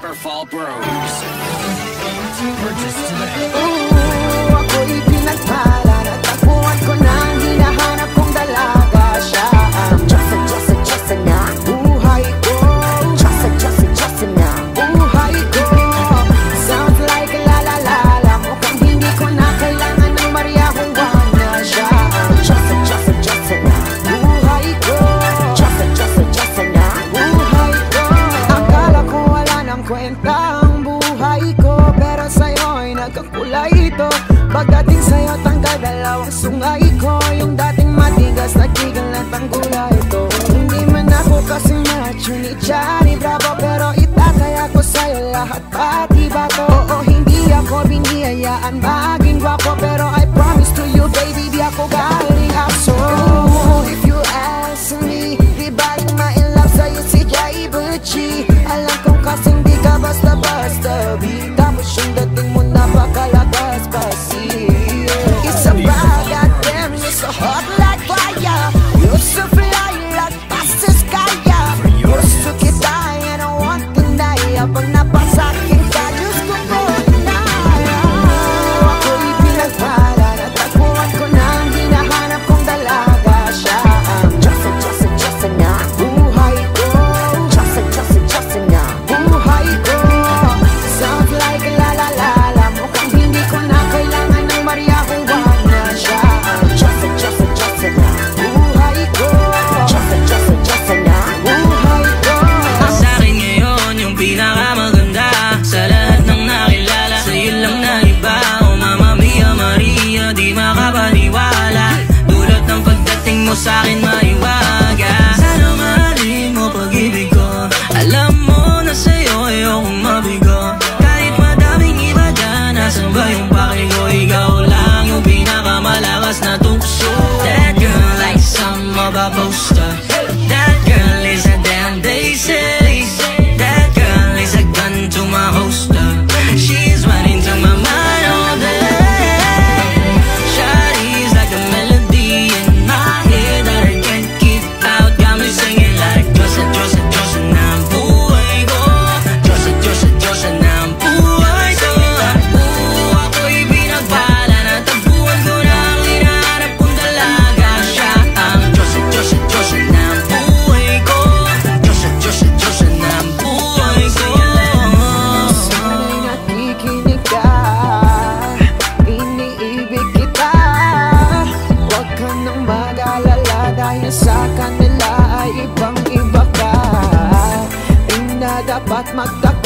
Waterfall Bros. Purchase today. Ako'y pinagpala, natagpuan ko na ang hinahanap kong dalaga. Siya ang Diyosa na buhay ko. Diyosa na buhay ko. Sounds like la la la la. Mukhang hindi ko na kailangan ng Maria Juana. Siya ang Diyosa na buhay ko. Diyosa na buhay ko. Akala ko wala nang kwenta ang buhay ko, pero sa'yo'y nagkakulay ito. Pagdating sa'yo, tanggal dalawang sungay ko. Yung dating matigas, nagtigal na tanggula ito. Hindi man ako kasing macho ni Johnny Bravo, pero itataya ko sa'yo lahat pati ba to. Oo, hindi ako biniyayaan maging gwapo, pero I promise to you, baby, di ako galing aso. If you ask me, di baling ma-inlove sa'yo si Jai Butchie. Alam kong kasing di ka basta-basta, tapos yung dating mo napakalagas pa. It's a bad goddamn, you're so hot like fire. You're so fly like past the sky. Gusto kita and I want to die. Habang napasakin ka, Diyos ko po na. Ako'y pinagpala, natagpuan ko na ang hinahanap kong dalaga. Siya ang Diyosa na buhay ko. Diyosa na buhay ko. Sounds like la la la la. Mukhang hindi ko na kailangan ng Maria Juana. Siya ang Diyosa na buhay ko. Diyosa na buhay ko. Sa'kin ngayon yung pinakamaganda sa lahat ng nakilala. Sa'yo lang na iba, oh Mama Mia Maria, di makapaniwala. Dulot ng pagdating mo sa'kin maiwaga. Sana mahalin mo pag-ibig ko. Alam mo na sa'yo ayokong mabigo. Kahit madaming iba dyan, nasan ba yung pake ko? Ikaw lang yung pinakamalakas na tukso. That girl like some of a poster. That girl is a damn daisy. That girl is a gun to my holster. She's running to my mind all day. Shawty's like a melody in my head that I can't keep out. Got me singing like Diyosa na buhay ko. Diyosa na buhay ko. Ako'y pinagpala, natagpuan ko na ang hinahanap kong dalaga. Siya ang Diyosa na buhay ko. Diyosa na buhay ko. Sana'y nakikinig ka, iniibig kita. Huwag ka nang mag-alala, dahil sa kanila ay ibang-iba ka. Di na dapat magtaka